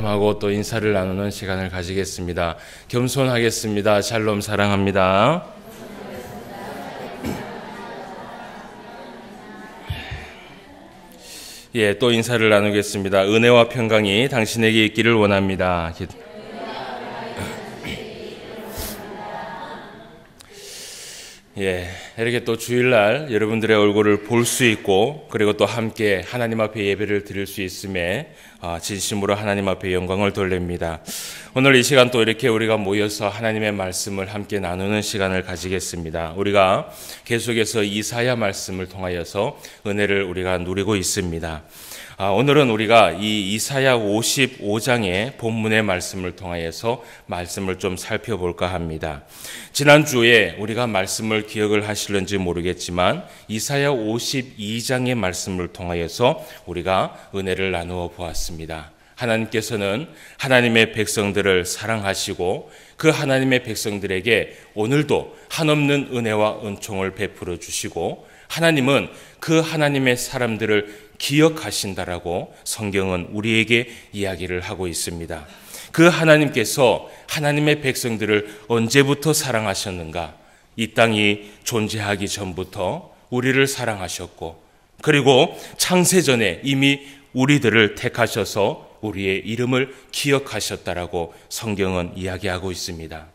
여러분하고 또 인사를 나누는 시간을 가지겠습니다. 겸손하겠습니다. 샬롬 사랑합니다. 또 인사를 나누겠습니다. 은혜와 평강이 당신에게 있기를 원합니다. 이렇게 또 주일날 여러분들의 얼굴을 볼 수 있고, 그리고 또 함께 하나님 앞에 예배를 드릴 수 있음에 진심으로 하나님 앞에 영광을 돌립니다. 오늘 이 시간 또 이렇게 우리가 모여서 하나님의 말씀을 함께 나누는 시간을 가지겠습니다. 우리가 계속해서 이사야 말씀을 통하여서 은혜를 우리가 누리고 있습니다. 오늘은 우리가 이 이사야 55장의 본문의 말씀을 통하여서 말씀을 좀 살펴볼까 합니다. 지난주에 우리가 말씀을 기억을 하실는지 모르겠지만 이사야 52장의 말씀을 통하여서 우리가 은혜를 나누어 보았습니다. 하나님께서는 하나님의 백성들을 사랑하시고 그 하나님의 백성들에게 오늘도 한없는 은혜와 은총을 베풀어 주시고, 하나님은 그 하나님의 사람들을 기억하신다라고 성경은 우리에게 이야기를 하고 있습니다. 그 하나님께서 하나님의 백성들을 언제부터 사랑하셨는가? 이 땅이 존재하기 전부터 우리를 사랑하셨고, 그리고 창세전에 이미 우리들을 택하셔서 우리의 이름을 기억하셨다라고 성경은 이야기하고 있습니다.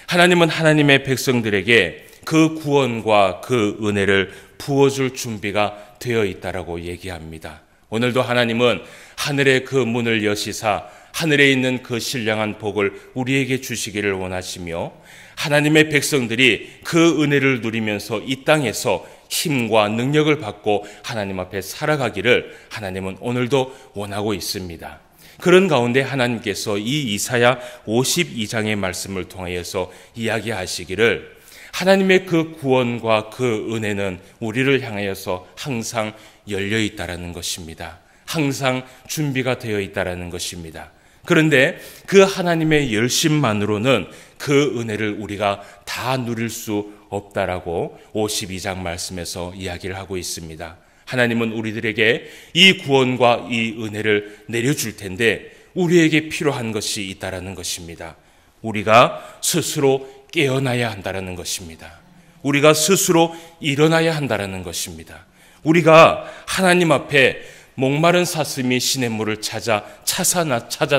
하나님은 하나님의 백성들에게 그 구원과 그 은혜를 부어줄 준비가 되어 있다라고 얘기합니다. 오늘도 하나님은 하늘의 그 문을 여시사 하늘에 있는 그 신령한 복을 우리에게 주시기를 원하시며, 하나님의 백성들이 그 은혜를 누리면서 이 땅에서 힘과 능력을 받고 하나님 앞에 살아가기를 하나님은 오늘도 원하고 있습니다. 그런 가운데 하나님께서 이 이사야 52장의 말씀을 통하여서 이야기하시기를 하나님의 그 구원과 그 은혜는 우리를 향하여서 항상 열려 있다라는 것입니다. 항상 준비가 되어 있다라는 것입니다. 그런데 그 하나님의 열심만으로는 그 은혜를 우리가 다 누릴 수 없다라고 52장 말씀에서 이야기를 하고 있습니다. 하나님은 우리들에게 이 구원과 이 은혜를 내려줄 텐데 우리에게 필요한 것이 있다라는 것입니다. 우리가 스스로 깨어나야 한다는 것입니다. 우리가 스스로 일어나야 한다는 것입니다. 우리가 하나님 앞에 목마른 사슴이 시냇물을 찾아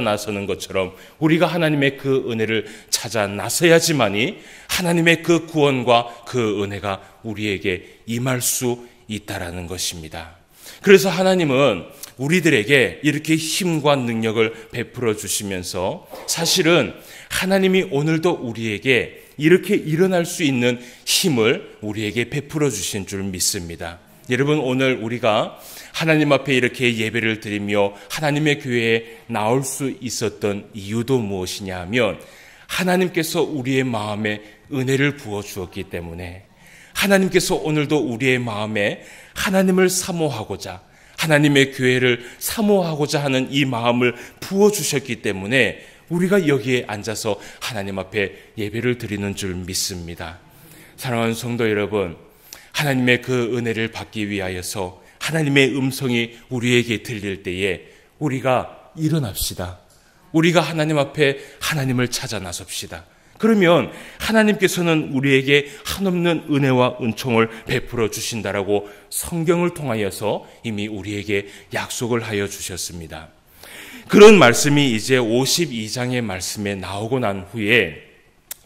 나서는 것처럼 우리가 하나님의 그 은혜를 찾아 나서야지만이 하나님의 그 구원과 그 은혜가 우리에게 임할 수 있다라는 것입니다. 그래서 하나님은 우리들에게 이렇게 힘과 능력을 베풀어 주시면서 사실은 하나님이 오늘도 우리에게 이렇게 일어날 수 있는 힘을 우리에게 베풀어 주신 줄 믿습니다. 여러분, 오늘 우리가 하나님 앞에 이렇게 예배를 드리며 하나님의 교회에 나올 수 있었던 이유도 무엇이냐 하면 하나님께서 우리의 마음에 은혜를 부어 주었기 때문에, 하나님께서 오늘도 우리의 마음에 하나님을 사모하고자, 하나님의 교회를 사모하고자 하는 이 마음을 부어 주셨기 때문에 우리가 여기에 앉아서 하나님 앞에 예배를 드리는 줄 믿습니다. 사랑하는 성도 여러분, 하나님의 그 은혜를 받기 위하여서 하나님의 음성이 우리에게 들릴 때에 우리가 일어납시다. 우리가 하나님 앞에 하나님을 찾아 나섭시다. 그러면 하나님께서는 우리에게 한없는 은혜와 은총을 베풀어 주신다라고 성경을 통하여서 이미 우리에게 약속을 하여 주셨습니다. 그런 말씀이 이제 52장의 말씀에 나오고 난 후에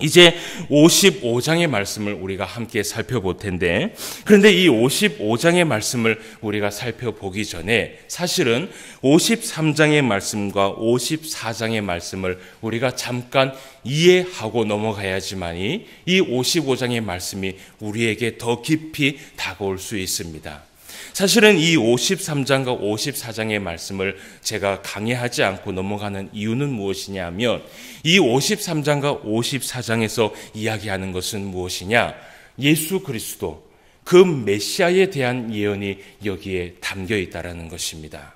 이제 55장의 말씀을 우리가 함께 살펴볼 텐데, 그런데 이 55장의 말씀을 우리가 살펴보기 전에 사실은 53장의 말씀과 54장의 말씀을 우리가 잠깐 이해하고 넘어가야지만이 이 55장의 말씀이 우리에게 더 깊이 다가올 수 있습니다. 사실은 이 53장과 54장의 말씀을 제가 강의하지 않고 넘어가는 이유는 무엇이냐 하면, 이 53장과 54장에서 이야기하는 것은 무엇이냐? 예수 그리스도, 그 메시아에 대한 예언이 여기에 담겨 있다는 것입니다.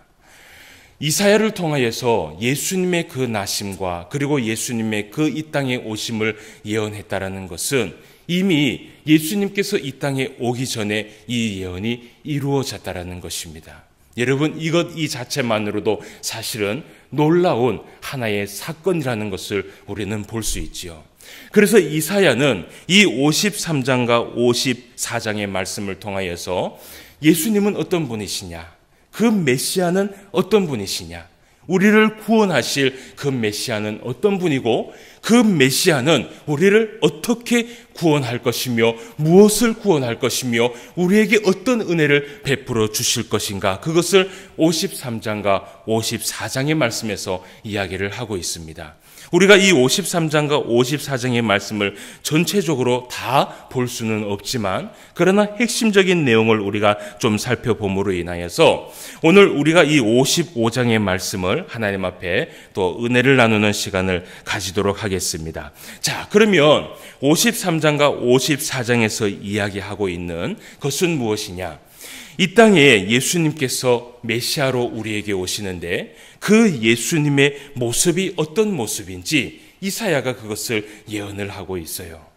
이사야를 통하여서 예수님의 그 나심과 그리고 예수님의 그 이 땅에 오심을 예언했다는 것은 이미 예수님께서 이 땅에 오기 전에 이 예언이 이루어졌다는 것입니다. 여러분, 이 자체만으로도 사실은 놀라운 하나의 사건이라는 것을 우리는 볼 수 있지요. 그래서 이사야는 이 53장과 54장의 말씀을 통하여서 예수님은 어떤 분이시냐, 그 메시아는 어떤 분이시냐, 우리를 구원하실 그 메시아는 어떤 분이고 그 메시아는 우리를 어떻게 구원할 것이며 무엇을 구원할 것이며 우리에게 어떤 은혜를 베풀어 주실 것인가, 그것을 53장과 54장의 말씀에서 이야기를 하고 있습니다. 우리가 이 53장과 54장의 말씀을 전체적으로 다 볼 수는 없지만 그러나 핵심적인 내용을 우리가 좀 살펴봄으로 인하여서 오늘 우리가 이 55장의 말씀을 하나님 앞에 또 은혜를 나누는 시간을 가지도록 하겠습니다. 자, 그러면 53장과 54장에서 이야기하고 있는 것은 무엇이냐? 이 땅에 예수님께서 메시아로 우리에게 오시는데 그 예수님의 모습이 어떤 모습인지 이사야가 그것을 예언을 하고 있어요.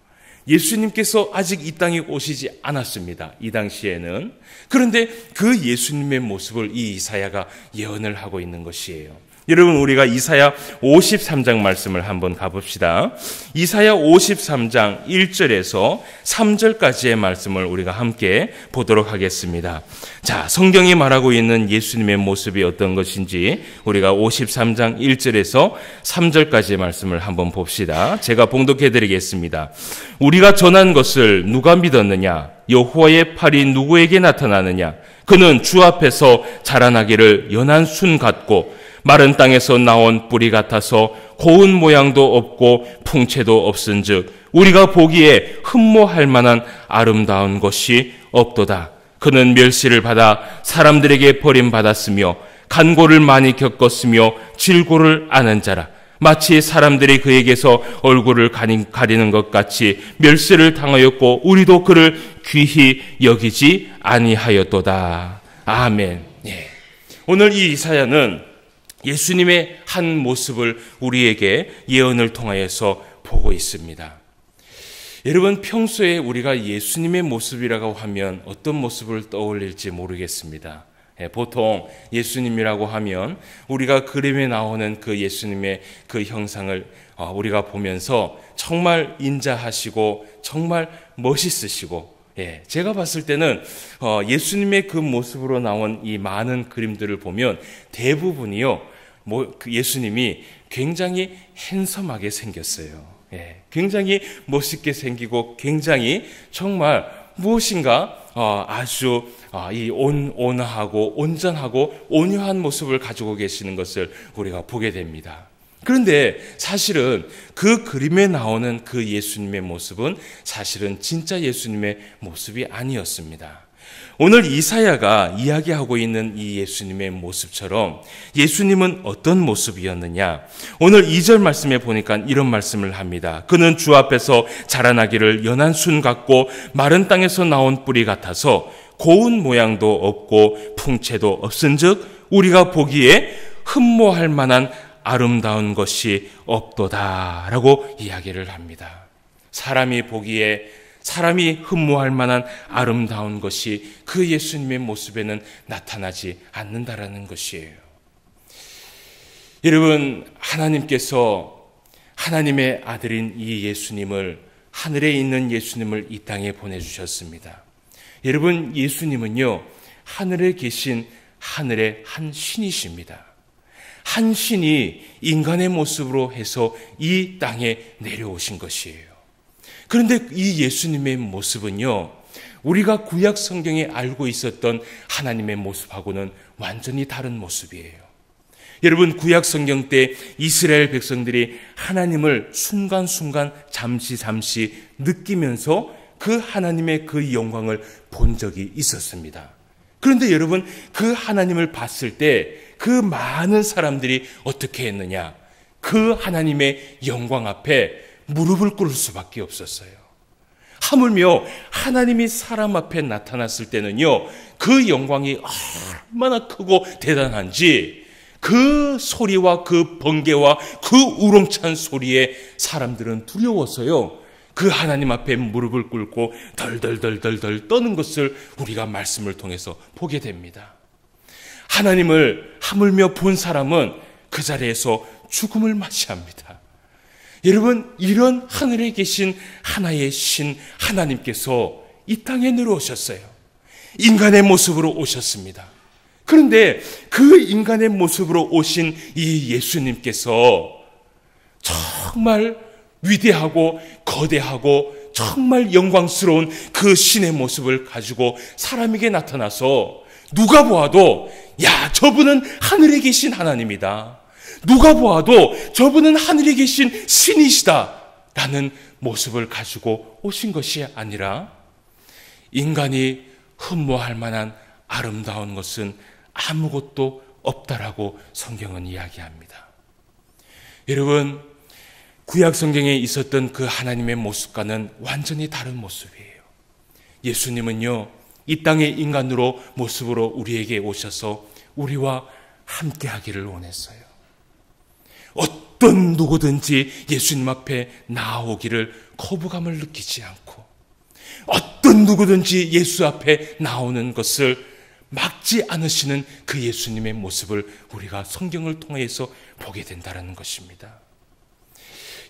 예수님께서 아직 이 땅에 오시지 않았습니다. 이 당시에는. 그런데 그 예수님의 모습을 이 이사야가 예언을 하고 있는 것이에요. 여러분, 우리가 이사야 53장 말씀을 한번 가봅시다. 이사야 53장 1절에서 3절까지의 말씀을 우리가 함께 보도록 하겠습니다. 자, 성경이 말하고 있는 예수님의 모습이 어떤 것인지 우리가 53장 1절에서 3절까지의 말씀을 한번 봅시다. 제가 봉독해 드리겠습니다. 우리가 전한 것을 누가 믿었느냐? 여호와의 팔이 누구에게 나타나느냐? 그는 주 앞에서 자라나기를 연한 순 같고 마른 땅에서 나온 뿌리 같아서 고운 모양도 없고 풍채도 없은즉 우리가 보기에 흠모할 만한 아름다운 것이 없도다. 그는 멸시를 받아 사람들에게 버림받았으며 간고를 많이 겪었으며 질고를 아는 자라. 마치 사람들이 그에게서 얼굴을 가리는 것 같이 멸시를 당하였고 우리도 그를 귀히 여기지 아니하였도다. 아멘. 예. 오늘 이 이사야는 예수님의 한 모습을 우리에게 예언을 통하여서 보고 있습니다. 여러분, 평소에 우리가 예수님의 모습이라고 하면 어떤 모습을 떠올릴지 모르겠습니다. 보통 예수님이라고 하면 우리가 그림에 나오는 그 예수님의 그 형상을 우리가 보면서 정말 인자하시고 정말 멋있으시고, 제가 봤을 때는 예수님의 그 모습으로 나온 이 많은 그림들을 보면 대부분이요, 예수님이 굉장히 핸섬하게 생겼어요. 굉장히 멋있게 생기고 굉장히 정말 무엇인가 아주 이 온화하고 온전하고 온유한 모습을 가지고 계시는 것을 우리가 보게 됩니다. 그런데 사실은 그 그림에 나오는 그 예수님의 모습은 사실은 진짜 예수님의 모습이 아니었습니다. 오늘 이사야가 이야기하고 있는 이 예수님의 모습처럼 예수님은 어떤 모습이었느냐? 오늘 2절 말씀에 보니까 이런 말씀을 합니다. 그는 주 앞에서 자라나기를 연한 순 같고 마른 땅에서 나온 뿌리 같아서 고운 모양도 없고 풍채도 없은즉 우리가 보기에 흠모할 만한 아름다운 것이 없도다라고 이야기를 합니다. 사람이 흠모할 만한 아름다운 것이 그 예수님의 모습에는 나타나지 않는다라는 것이에요. 여러분, 하나님께서 하나님의 아들인 이 예수님을, 하늘에 있는 예수님을 이 땅에 보내주셨습니다. 여러분, 예수님은요, 하늘에 계신 하늘의 한 신이십니다. 한 신이 인간의 모습으로 해서 이 땅에 내려오신 것이에요. 그런데 이 예수님의 모습은요, 우리가 구약 성경에 알고 있었던 하나님의 모습하고는 완전히 다른 모습이에요. 여러분, 구약 성경 때 이스라엘 백성들이 하나님을 순간순간 잠시 느끼면서 그 하나님의 그 영광을 본 적이 있었습니다. 그런데 여러분, 그 하나님을 봤을 때 그 많은 사람들이 어떻게 했느냐? 그 하나님의 영광 앞에 무릎을 꿇을 수밖에 없었어요. 하물며 하나님이 사람 앞에 나타났을 때는요, 그 영광이 얼마나 크고 대단한지 그 소리와 그 번개와 그 우렁찬 소리에 사람들은 두려워서요, 그 하나님 앞에 무릎을 꿇고 덜덜덜덜 떠는 것을 우리가 말씀을 통해서 보게 됩니다. 하나님을 하물며 본 사람은 그 자리에서 죽음을 맞이합니다. 여러분, 이런 하늘에 계신 하나의 신 하나님께서 이 땅에 내려오셨어요. 인간의 모습으로 오셨습니다. 그런데 그 인간의 모습으로 오신 이 예수님께서 정말 위대하고 거대하고 정말 영광스러운 그 신의 모습을 가지고 사람에게 나타나서 누가 보아도 야, 저분은 하늘에 계신 하나님이다. 누가 보아도 저분은 하늘에 계신 신이시다. 라는 모습을 가지고 오신 것이 아니라 인간이 흠모할 만한 아름다운 것은 아무것도 없다라고 성경은 이야기합니다. 여러분, 구약 성경에 있었던 그 하나님의 모습과는 완전히 다른 모습이에요. 예수님은요, 이 땅의 인간으로 모습으로 우리에게 오셔서 우리와 함께 하기를 원했어요. 어떤 누구든지 예수님 앞에 나오기를 거부감을 느끼지 않고 어떤 누구든지 예수 앞에 나오는 것을 막지 않으시는 그 예수님의 모습을 우리가 성경을 통해서 보게 된다는 것입니다.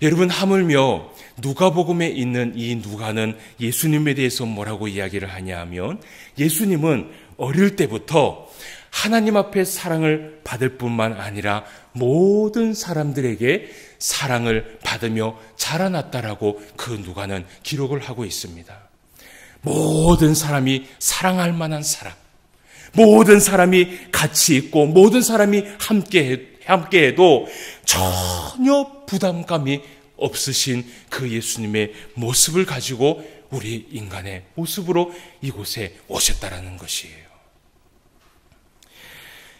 여러분, 하물며 누가복음에 있는 이 누가는 예수님에 대해서 뭐라고 이야기를 하냐 하면 예수님은 어릴 때부터 하나님 앞에 사랑을 받을 뿐만 아니라 모든 사람들에게 사랑을 받으며 자라났다라고 그 누가는 기록을 하고 있습니다. 모든 사람이 사랑할 만한 사람, 모든 사람이 같이 있고 모든 사람이 함께해도 전혀 부담감이 없으신 그 예수님의 모습을 가지고 우리 인간의 모습으로 이곳에 오셨다라는 것이에요.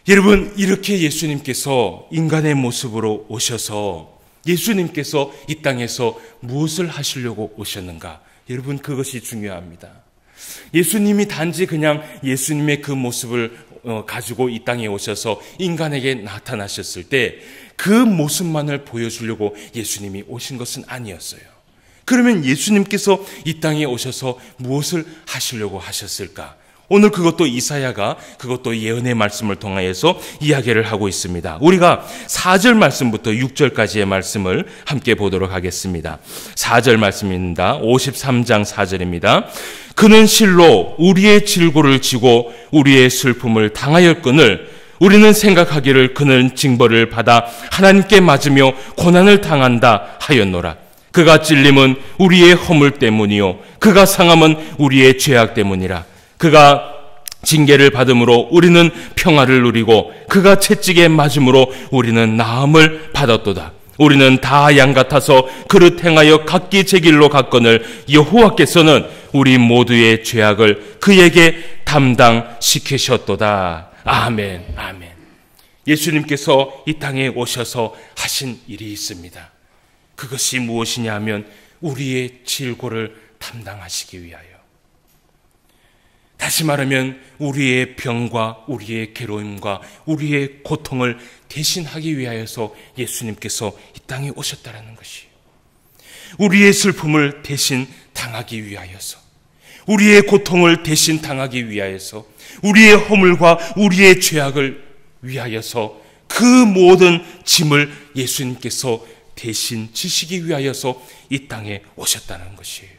여러분, 이렇게 예수님께서 인간의 모습으로 오셔서 예수님께서 이 땅에서 무엇을 하시려고 오셨는가? 여러분, 그것이 중요합니다. 예수님이 단지 그냥 예수님의 그 모습을 가지고 이 땅에 오셔서 인간에게 나타나셨을 때 그 모습만을 보여주려고 예수님이 오신 것은 아니었어요. 그러면 예수님께서 이 땅에 오셔서 무엇을 하시려고 하셨을까? 오늘 그것도 이사야가 그것도 예언의 말씀을 통하여서 이야기를 하고 있습니다. 우리가 4절 말씀부터 6절까지의 말씀을 함께 보도록 하겠습니다. 4절 말씀입니다. 53장 4절입니다. 그는 실로 우리의 질고를 지고 우리의 슬픔을 당하였거늘 우리는 생각하기를 그는 징벌을 받아 하나님께 맞으며 고난을 당한다 하였노라. 그가 찔림은 우리의 허물 때문이요 그가 상함은 우리의 죄악 때문이라. 그가 징계를 받음으로 우리는 평화를 누리고 그가 채찍에 맞음으로 우리는 나음을 받았도다. 우리는 다 양 같아서 그릇 행하여 각기 제 길로 갔거늘 여호와께서는 우리 모두의 죄악을 그에게 담당시키셨도다. 아멘, 아멘. 예수님께서 이 땅에 오셔서 하신 일이 있습니다. 그것이 무엇이냐 하면 우리의 질고를 담당하시기 위하여, 다시 말하면 우리의 병과 우리의 괴로움과 우리의 고통을 대신하기 위하여서 예수님께서 이 땅에 오셨다라는 것이에요. 우리의 슬픔을 대신 당하기 위하여서, 우리의 고통을 대신 당하기 위하여서, 우리의 허물과 우리의 죄악을 위하여서 그 모든 짐을 예수님께서 대신 지시기 위하여서 이 땅에 오셨다는 것이에요.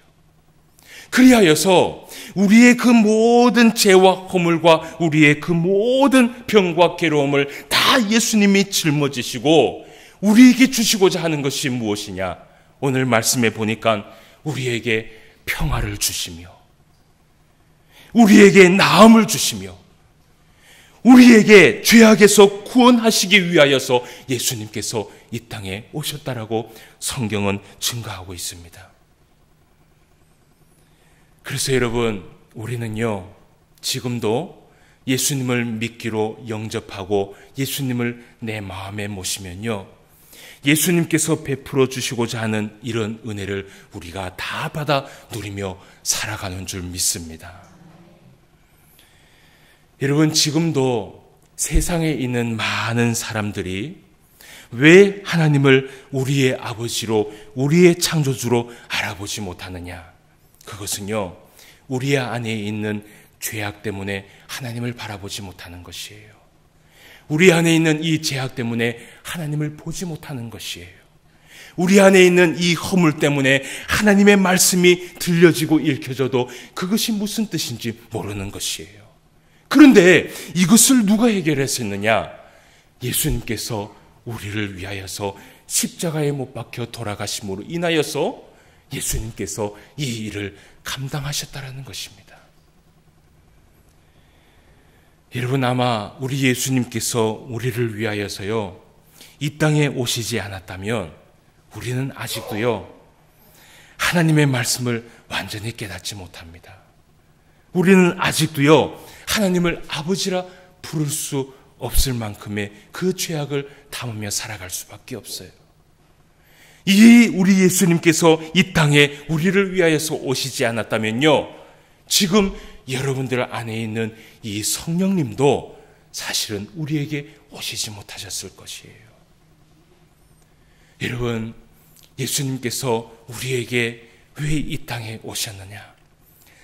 그리하여서 우리의 그 모든 죄와 허물과 우리의 그 모든 병과 괴로움을 다 예수님이 짊어지시고 우리에게 주시고자 하는 것이 무엇이냐? 오늘 말씀에 보니까 우리에게 평화를 주시며 우리에게 나음을 주시며 우리에게 죄악에서 구원하시기 위하여서 예수님께서 이 땅에 오셨다라고 성경은 증거하고 있습니다. 그래서 여러분, 우리는요, 지금도 예수님을 믿기로 영접하고 예수님을 내 마음에 모시면요, 예수님께서 베풀어 주시고자 하는 이런 은혜를 우리가 다 받아 누리며 살아가는 줄 믿습니다. 여러분, 지금도 세상에 있는 많은 사람들이 왜 하나님을 우리의 아버지로, 우리의 창조주로 알아보지 못하느냐? 그것은요, 우리 안에 있는 죄악 때문에 하나님을 바라보지 못하는 것이에요. 우리 안에 있는 이 죄악 때문에 하나님을 보지 못하는 것이에요. 우리 안에 있는 이 허물 때문에 하나님의 말씀이 들려지고 읽혀져도 그것이 무슨 뜻인지 모르는 것이에요. 그런데 이것을 누가 해결했었느냐? 예수님께서 우리를 위하여서 십자가에 못 박혀 돌아가심으로 인하여서 예수님께서 이 일을 감당하셨다라는 것입니다. 여러분, 아마 우리 예수님께서 우리를 위하여서요, 이 땅에 오시지 않았다면 우리는 아직도요, 하나님의 말씀을 완전히 깨닫지 못합니다. 우리는 아직도요, 하나님을 아버지라 부를 수 없을 만큼의 그 죄악을 담으며 살아갈 수밖에 없어요. 이 우리 예수님께서 이 땅에 우리를 위하여서 오시지 않았다면요, 지금 여러분들 안에 있는 이 성령님도 사실은 우리에게 오시지 못하셨을 것이에요. 여러분, 예수님께서 우리에게 왜 이 땅에 오셨느냐?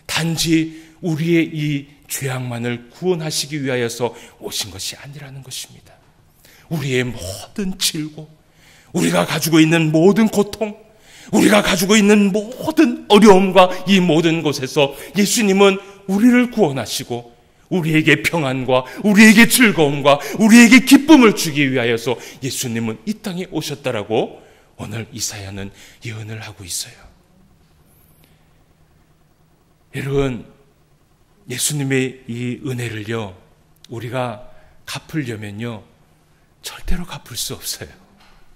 단지 우리의 이 죄악만을 구원하시기 위하여서 오신 것이 아니라는 것입니다. 우리의 모든 질고, 우리가 가지고 있는 모든 고통, 우리가 가지고 있는 모든 어려움과 이 모든 곳에서 예수님은 우리를 구원하시고 우리에게 평안과 우리에게 즐거움과 우리에게 기쁨을 주기 위하여서 예수님은 이 땅에 오셨다라고 오늘 이사야는 예언을 하고 있어요. 여러분, 예수님의 이 은혜를요, 우리가 갚으려면요, 절대로 갚을 수 없어요.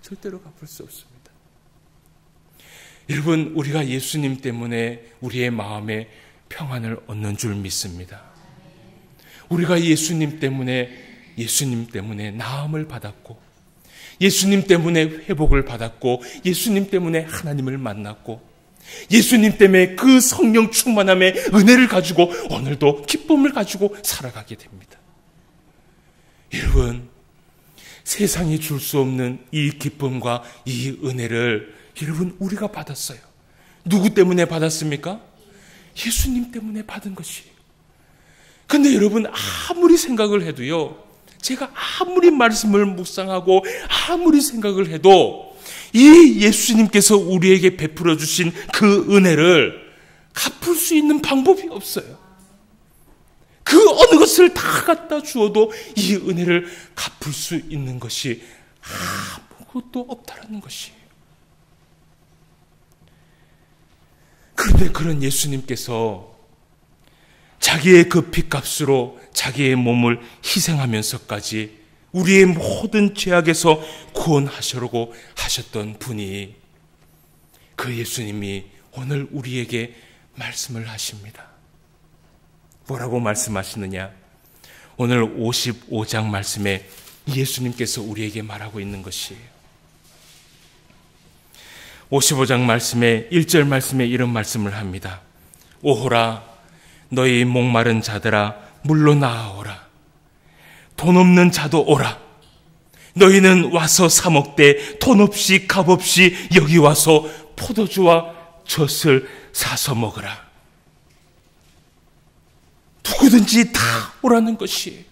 절대로 갚을 수 없습니다. 여러분, 우리가 예수님 때문에 우리의 마음에 평안을 얻는 줄 믿습니다. 우리가 예수님 때문에 나음을 받았고, 예수님 때문에 회복을 받았고, 예수님 때문에 하나님을 만났고, 예수님 때문에 그 성령 충만함의 은혜를 가지고 오늘도 기쁨을 가지고 살아가게 됩니다. 여러분, 세상이 줄 수 없는 이 기쁨과 이 은혜를 여러분, 우리가 받았어요. 누구 때문에 받았습니까? 예수님 때문에 받은 것이에요. 근데 여러분, 아무리 생각을 해도요, 제가 아무리 말씀을 묵상하고 아무리 생각을 해도 이 예수님께서 우리에게 베풀어 주신 그 은혜를 갚을 수 있는 방법이 없어요. 그 어느 것을 다 갖다 주어도 이 은혜를 갚을 수 있는 것이 아무것도 없다라는 것이에요. 그런데 그런 예수님께서 자기의 그 핏값으로 자기의 몸을 희생하면서까지 우리의 모든 죄악에서 구원하시려고 하셨던 분이, 그 예수님이 오늘 우리에게 말씀을 하십니다. 뭐라고 말씀하시느냐? 오늘 55장 말씀에 예수님께서 우리에게 말하고 있는 것이에요. 55장 말씀에 1절 말씀에 이런 말씀을 합니다. 오호라, 너희 목마른 자들아, 물로 나아오라. 돈 없는 자도 오라. 너희는 와서 사 먹되 돈 없이 값 없이 여기 와서 포도주와 젖을 사서 먹으라. 누구든지 다 오라는 것이에요.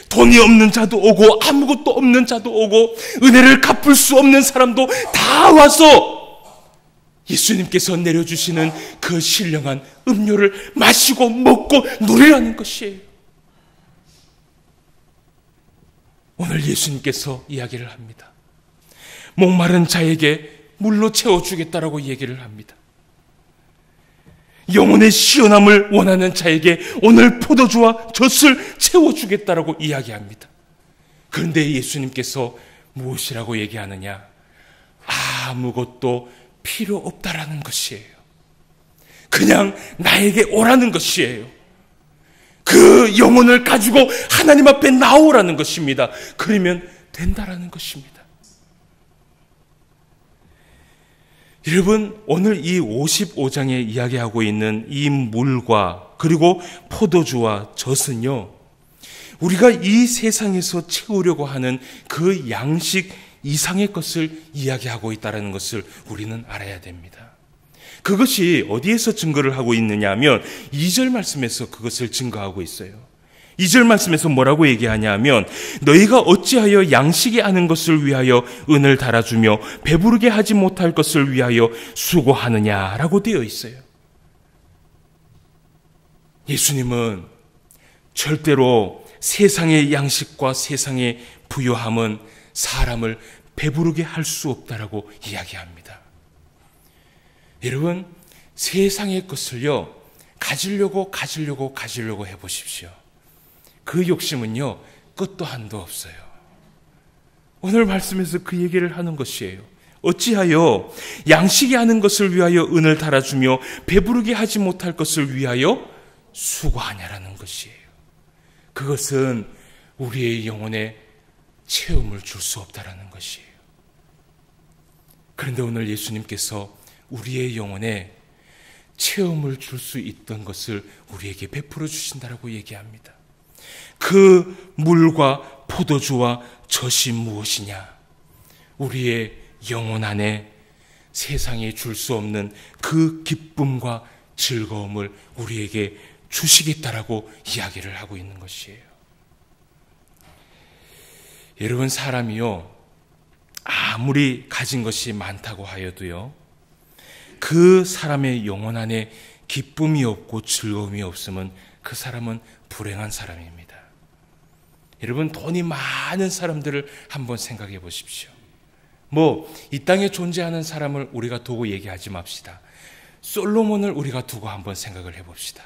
돈이 없는 자도 오고 아무것도 없는 자도 오고 은혜를 갚을 수 없는 사람도 다 와서 예수님께서 내려주시는 그 신령한 음료를 마시고 먹고 누리라는 것이에요. 오늘 예수님께서 이야기를 합니다. 목마른 자에게 물로 채워주겠다라고 얘기를 합니다. 영혼의 시원함을 원하는 자에게 오늘 포도주와 젖을 채워주겠다라고 이야기합니다. 그런데 예수님께서 무엇이라고 얘기하느냐? 아무것도 필요 없다라는 것이에요. 그냥 나에게 오라는 것이에요. 그 영혼을 가지고 하나님 앞에 나오라는 것입니다. 그러면 된다라는 것입니다. 여러분, 오늘 이 55장에 이야기하고 있는 이 물과 그리고 포도주와 젖은요, 우리가 이 세상에서 채우려고 하는 그 양식 이상의 것을 이야기하고 있다는 것을 우리는 알아야 됩니다. 그것이 어디에서 증거를 하고 있느냐 하면 2절 말씀에서 그것을 증거하고 있어요. 2절 말씀에서 뭐라고 얘기하냐 하면 너희가 어찌하여 양식이 아는 것을 위하여 은을 달아주며 배부르게 하지 못할 것을 위하여 수고하느냐라고 되어 있어요. 예수님은 절대로 세상의 양식과 세상의 부요함은 사람을 배부르게 할 수 없다라고 이야기합니다. 여러분, 세상의 것을요, 가지려고 해보십시오. 그 욕심은요, 끝도 한도 없어요. 오늘 말씀에서 그 얘기를 하는 것이에요. 어찌하여 양식이 아는 것을 위하여 은을 달아주며 배부르게 하지 못할 것을 위하여 수고하냐라는 것이에요. 그것은 우리의 영혼에 체험을 줄 수 없다라는 것이에요. 그런데 오늘 예수님께서 우리의 영혼에 체험을 줄 수 있던 것을 우리에게 베풀어 주신다라고 얘기합니다. 그 물과 포도주와 젖이 무엇이냐? 우리의 영혼 안에 세상에 줄 수 없는 그 기쁨과 즐거움을 우리에게 주시겠다라고 이야기를 하고 있는 것이에요. 여러분, 사람이요, 아무리 가진 것이 많다고 하여도요, 그 사람의 영혼 안에 기쁨이 없고 즐거움이 없으면 그 사람은 불행한 사람입니다. 여러분, 돈이 많은 사람들을 한번 생각해 보십시오. 이 땅에 존재하는 사람을 우리가 두고 얘기하지 맙시다. 솔로몬을 우리가 두고 한번 생각을 해봅시다.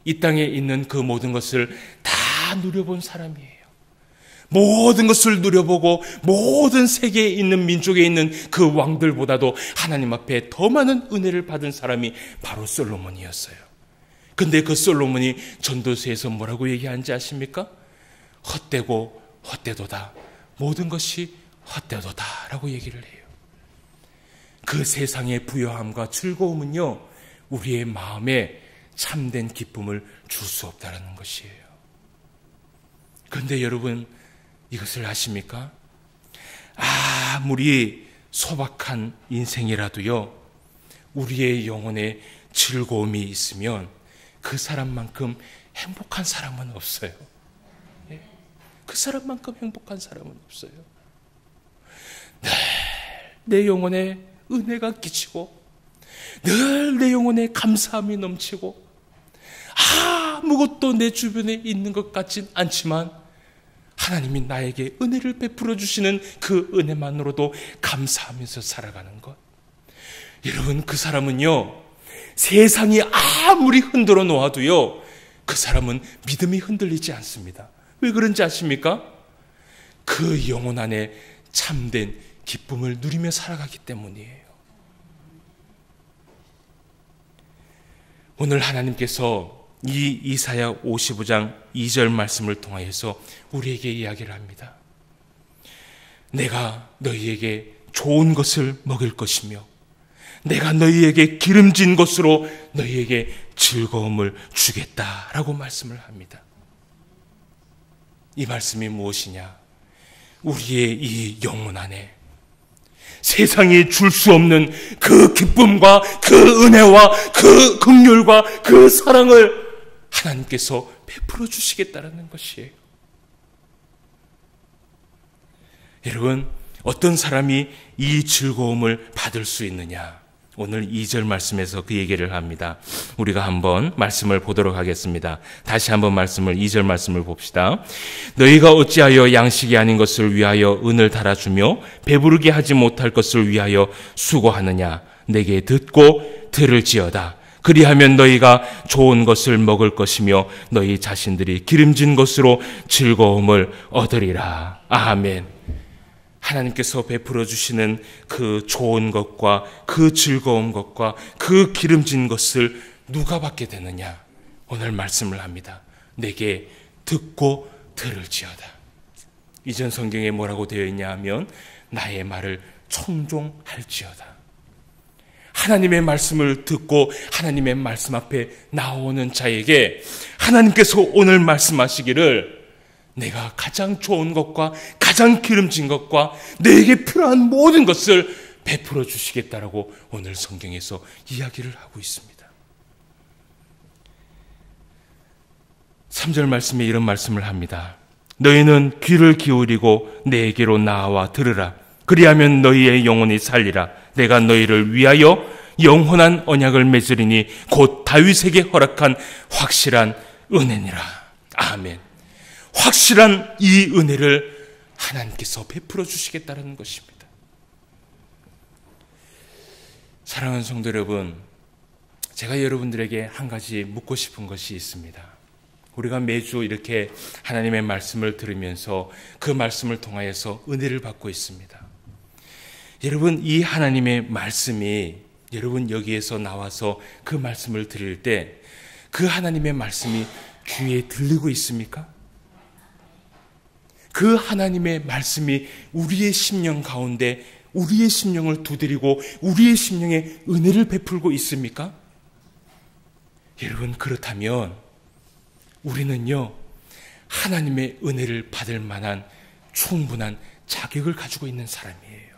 이 땅에 있는 그 모든 것을 다 누려본 사람이에요. 모든 것을 누려보고 모든 세계에 있는 민족에 있는 그 왕들보다도 하나님 앞에 더 많은 은혜를 받은 사람이 바로 솔로몬이었어요. 근데 그 솔로몬이 전도서에서 뭐라고 얘기하는지 아십니까? 헛되고 헛되도다. 모든 것이 헛되도다 라고 얘기를 해요. 그 세상의 부요함과 즐거움은요, 우리의 마음에 참된 기쁨을 줄 수 없다는 것이에요. 그런데 여러분, 이것을 아십니까? 아무리 소박한 인생이라도요, 우리의 영혼에 즐거움이 있으면 그 사람만큼 행복한 사람은 없어요. 그 사람만큼 행복한 사람은 없어요. 늘 내 영혼에 은혜가 끼치고 늘 내 영혼에 감사함이 넘치고 아무것도 내 주변에 있는 것 같진 않지만 하나님이 나에게 은혜를 베풀어 주시는 그 은혜만으로도 감사하면서 살아가는 것. 여러분, 그 사람은요, 세상이 아무리 흔들어 놓아도요, 그 사람은 믿음이 흔들리지 않습니다. 왜 그런지 아십니까? 그 영혼 안에 참된 기쁨을 누리며 살아가기 때문이에요. 오늘 하나님께서 이 이사야 55장 2절 말씀을 통하여서 우리에게 이야기를 합니다. 내가 너희에게 좋은 것을 먹일 것이며 내가 너희에게 기름진 것으로 너희에게 즐거움을 주겠다라고 말씀을 합니다. 이 말씀이 무엇이냐? 우리의 이 영혼 안에 세상이 줄 수 없는 그 기쁨과 그 은혜와 그 긍휼과 그 사랑을 하나님께서 베풀어 주시겠다라는 것이에요. 여러분, 어떤 사람이 이 즐거움을 받을 수 있느냐? 오늘 2절 말씀에서 그 얘기를 합니다. 우리가 한번 말씀을 보도록 하겠습니다. 다시 한번 2절 말씀을 봅시다. 너희가 어찌하여 양식이 아닌 것을 위하여 은을 달아주며 배부르게 하지 못할 것을 위하여 수고하느냐? 내게 듣고 들을지어다. 그리하면 너희가 좋은 것을 먹을 것이며 너희 자신들이 기름진 것으로 즐거움을 얻으리라. 아멘. 하나님께서 베풀어 주시는 그 좋은 것과 그 즐거운 것과 그 기름진 것을 누가 받게 되느냐? 오늘 말씀을 합니다. 내게 듣고 들을지어다. 이전 성경에 뭐라고 되어 있냐 하면 나의 말을 청종할지어다. 하나님의 말씀을 듣고 하나님의 말씀 앞에 나오는 자에게 하나님께서 오늘 말씀하시기를 내가 가장 좋은 것과 가장 기름진 것과 내게 필요한 모든 것을 베풀어 주시겠다라고 오늘 성경에서 이야기를 하고 있습니다. 3절 말씀에 이런 말씀을 합니다. 너희는 귀를 기울이고 내게로 나와 들으라. 그리하면 너희의 영혼이 살리라. 내가 너희를 위하여 영원한 언약을 맺으리니 곧 다윗에게 허락한 확실한 은혜니라. 아멘. 확실한 이 은혜를 하나님께서 베풀어 주시겠다는 것입니다. 사랑하는 성도 여러분, 제가 여러분들에게 한 가지 묻고 싶은 것이 있습니다. 우리가 매주 이렇게 하나님의 말씀을 들으면서 그 말씀을 통하여서 은혜를 받고 있습니다. 여러분, 이 하나님의 말씀이 여러분 여기에서 나와서 그 말씀을 들을 때 그 하나님의 말씀이 귀에 들리고 있습니까? 그 하나님의 말씀이 우리의 심령 가운데 우리의 심령을 두드리고 우리의 심령에 은혜를 베풀고 있습니까? 여러분, 그렇다면 우리는요, 하나님의 은혜를 받을 만한 충분한 자격을 가지고 있는 사람이에요.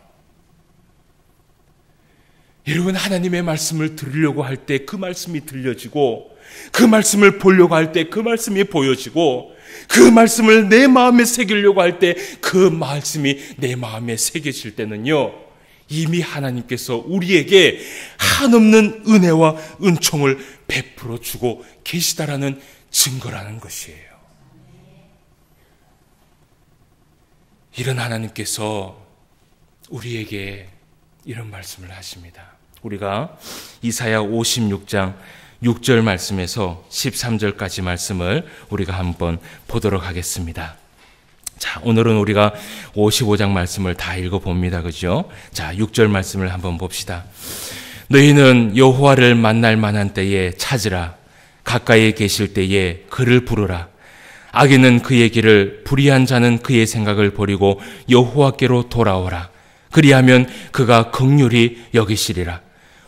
여러분, 하나님의 말씀을 들으려고 할 때 그 말씀이 들려지고, 그 말씀을 보려고 할 때 그 말씀이 보여지고, 그 말씀을 내 마음에 새기려고 할 때 그 말씀이 내 마음에 새겨질 때는요, 이미 하나님께서 우리에게 한없는 은혜와 은총을 베풀어 주고 계시다라는 증거라는 것이에요. 이런 하나님께서 우리에게 이런 말씀을 하십니다. 우리가 이사야 56장 6절 말씀에서 13절까지 말씀을 우리가 한번 보도록 하겠습니다. 자, 오늘은 우리가 55장 말씀을 다 읽어봅니다. 그죠? 자, 6절 말씀을 한번 봅시다. 너희는 여호와를 만날 만한 때에 찾으라. 가까이에 계실 때에 그를 부르라. 악인은 그의 길을, 불의한 자는 그의 생각을 버리고 여호와께로 돌아오라. 그리하면 그가 긍휼히 여기시리라.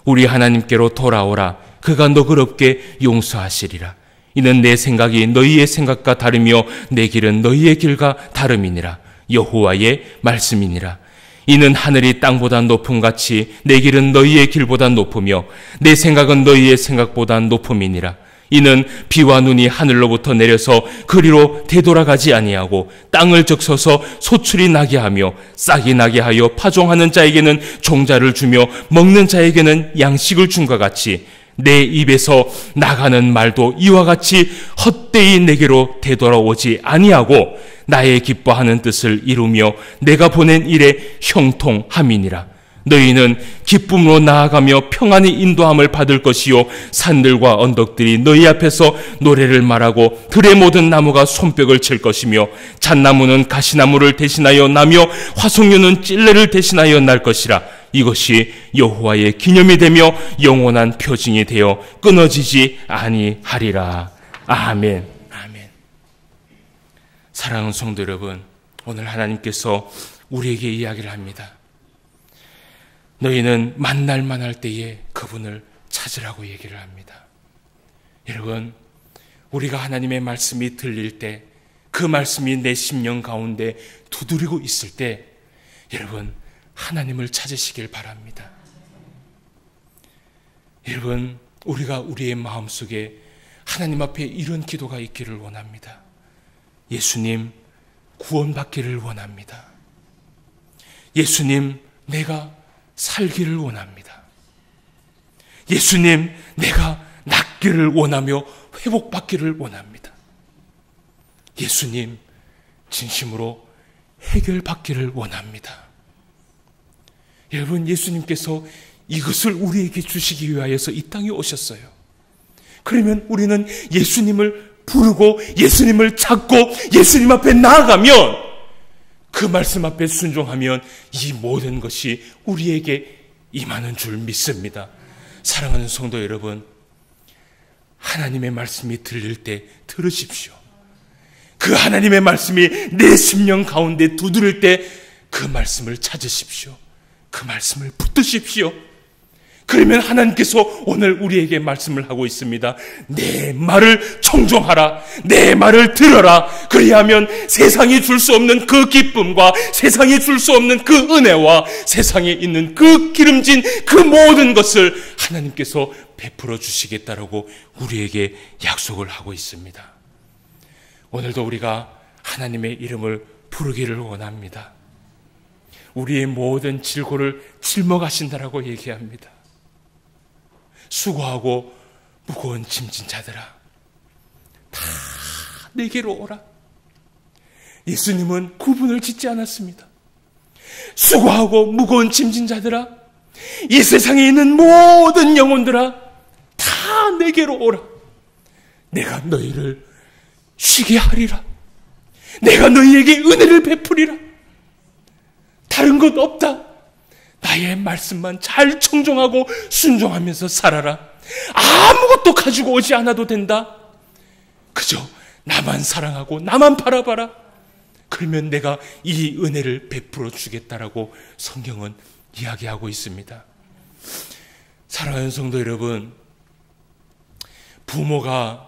우리 하나님께로 돌아오라. 그가 너그럽게 용서하시리라. 이는 내 생각이 너희의 생각과 다르며 내 길은 너희의 길과 다름이니라. 여호와의 말씀이니라. 이는 하늘이 땅보다 높음 같이 내 길은 너희의 길보다 높으며 내 생각은 너희의 생각보다 높음이니라. 이는 비와 눈이 하늘로부터 내려서 그리로 되돌아가지 아니하고 땅을 적셔서 소출이 나게 하며 싹이 나게 하여 파종하는 자에게는 종자를 주며 먹는 자에게는 양식을 준 것 같이 내 입에서 나가는 말도 이와 같이 헛되이 내게로 되돌아오지 아니하고 나의 기뻐하는 뜻을 이루며 내가 보낸 일에 형통함이니라. 너희는 기쁨으로 나아가며 평안히 인도함을 받을 것이요 산들과 언덕들이 너희 앞에서 노래를 말하고 들의 모든 나무가 손뼉을 칠 것이며 잣나무는 가시나무를 대신하여 나며 화석류는 찔레를 대신하여 날 것이라. 이것이 여호와의 기념이 되며 영원한 표징이 되어 끊어지지 아니하리라. 아멘. 아멘. 사랑하는 성도 여러분, 오늘 하나님께서 우리에게 이야기를 합니다. 너희는 만날만 할 때에 그분을 찾으라고 얘기를 합니다. 여러분, 우리가 하나님의 말씀이 들릴 때, 그 말씀이 내 심령 가운데 두드리고 있을 때, 여러분, 하나님을 찾으시길 바랍니다. 여러분, 우리가 우리의 마음속에 하나님 앞에 이런 기도가 있기를 원합니다. 예수님, 구원받기를 원합니다. 예수님, 내가 살기를 원합니다. 예수님, 내가 낫기를 원하며 회복받기를 원합니다. 예수님, 진심으로 해결받기를 원합니다. 여러분, 예수님께서 이것을 우리에게 주시기 위하여서 이 땅에 오셨어요. 그러면 우리는 예수님을 부르고 예수님을 찾고 예수님 앞에 나아가면, 그 말씀 앞에 순종하면 이 모든 것이 우리에게 임하는 줄 믿습니다. 사랑하는 성도 여러분, 하나님의 말씀이 들릴 때 들으십시오. 그 하나님의 말씀이 내 심령 가운데 두드릴 때 그 말씀을 찾으십시오. 그 말씀을 붙드십시오. 그러면 하나님께서 오늘 우리에게 말씀을 하고 있습니다. 내 말을 청종하라. 내 말을 들어라. 그리하면 세상이 줄 수 없는 그 기쁨과 세상이 줄 수 없는 그 은혜와 세상에 있는 그 기름진 그 모든 것을 하나님께서 베풀어 주시겠다라고 우리에게 약속을 하고 있습니다. 오늘도 우리가 하나님의 이름을 부르기를 원합니다. 우리의 모든 질고를 짊어가신다라고 얘기합니다. 수고하고 무거운 짐진 자들아, 다 내게로 오라. 예수님은 구분을 짓지 않았습니다. 수고하고 무거운 짐진 자들아, 이 세상에 있는 모든 영혼들아, 다 내게로 오라. 내가 너희를 쉬게 하리라. 내가 너희에게 은혜를 베푸리라. 다른 것 없다. 나의 말씀만 잘 청종하고 순종하면서 살아라. 아무것도 가지고 오지 않아도 된다. 그저 나만 사랑하고 나만 바라봐라. 그러면 내가 이 은혜를 베풀어 주겠다라고 성경은 이야기하고 있습니다. 사랑하는 성도 여러분, 부모가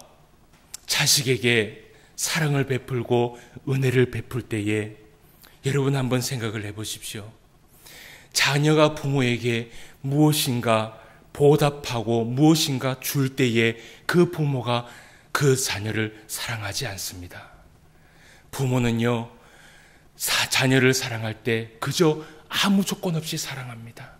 자식에게 사랑을 베풀고 은혜를 베풀 때에 여러분 한번 생각을 해보십시오. 자녀가 부모에게 무엇인가 보답하고 무엇인가 줄 때에 그 부모가 그 자녀를 사랑하지 않습니다. 부모는요, 자녀를 사랑할 때 그저 아무 조건 없이 사랑합니다.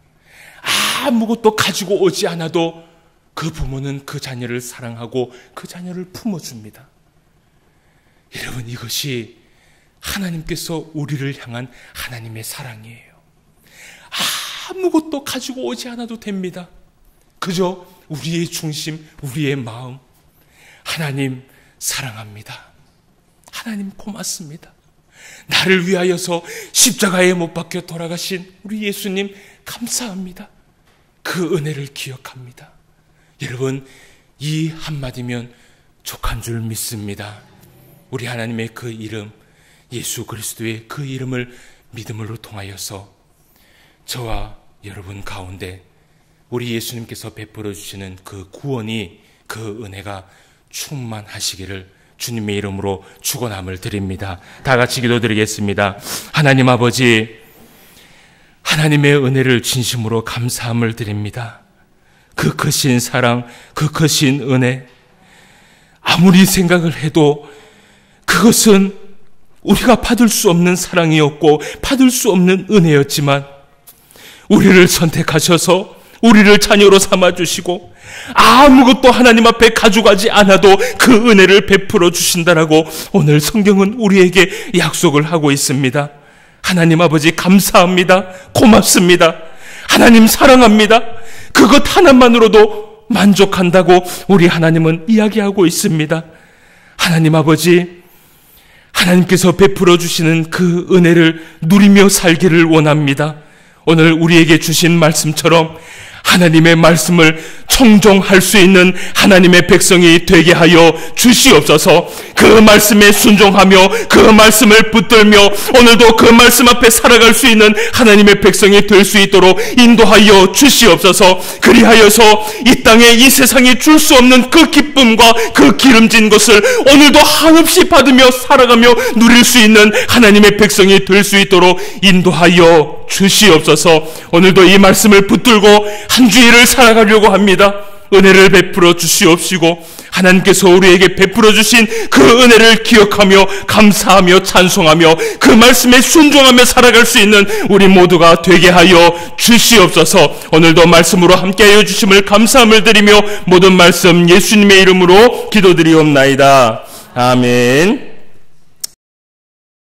아무것도 가지고 오지 않아도 그 부모는 그 자녀를 사랑하고 그 자녀를 품어줍니다. 여러분, 이것이 하나님께서 우리를 향한 하나님의 사랑이에요. 아무것도 가지고 오지 않아도 됩니다. 그저 우리의 중심, 우리의 마음. 하나님 사랑합니다. 하나님 고맙습니다. 나를 위하여서 십자가에 못 박혀 돌아가신 우리 예수님 감사합니다. 그 은혜를 기억합니다. 여러분, 이 한마디면 족한 줄 믿습니다. 우리 하나님의 그 이름, 예수 그리스도의 그 이름을 믿음으로 통하여서 저와 여러분 가운데 우리 예수님께서 베풀어 주시는 그 구원이, 그 은혜가 충만하시기를 주님의 이름으로 축원함을 드립니다. 다 같이 기도드리겠습니다. 하나님 아버지, 하나님의 은혜를 진심으로 감사함을 드립니다. 그 크신 사랑, 그 크신 은혜, 아무리 생각을 해도 그것은 우리가 받을 수 없는 사랑이었고 받을 수 없는 은혜였지만 우리를 선택하셔서 우리를 자녀로 삼아주시고 아무것도 하나님 앞에 가져가지 않아도 그 은혜를 베풀어 주신다라고 오늘 성경은 우리에게 약속을 하고 있습니다. 하나님 아버지 감사합니다. 고맙습니다. 하나님 사랑합니다. 그것 하나만으로도 만족한다고 우리 하나님은 이야기하고 있습니다. 하나님 아버지, 하나님께서 베풀어 주시는 그 은혜를 누리며 살기를 원합니다. 오늘 우리에게 주신 말씀처럼 하나님의 말씀을 청종할 수 있는 하나님의 백성이 되게 하여 주시옵소서. 그 말씀에 순종하며 그 말씀을 붙들며 오늘도 그 말씀 앞에 살아갈 수 있는 하나님의 백성이 될 수 있도록 인도하여 주시옵소서. 그리하여서 이 땅에 이 세상에 줄 수 없는 그 기쁨과 그 기름진 것을 오늘도 한없이 받으며 살아가며 누릴 수 있는 하나님의 백성이 될 수 있도록 인도하여 주시옵소서. 오늘도 이 말씀을 붙들고 한 주일을 살아가려고 합니다. 은혜를 베풀어 주시옵시고 하나님께서 우리에게 베풀어 주신 그 은혜를 기억하며 감사하며 찬송하며 그 말씀에 순종하며 살아갈 수 있는 우리 모두가 되게 하여 주시옵소서. 오늘도 말씀으로 함께하여 주심을 감사함을 드리며 모든 말씀 예수님의 이름으로 기도드리옵나이다. 아멘.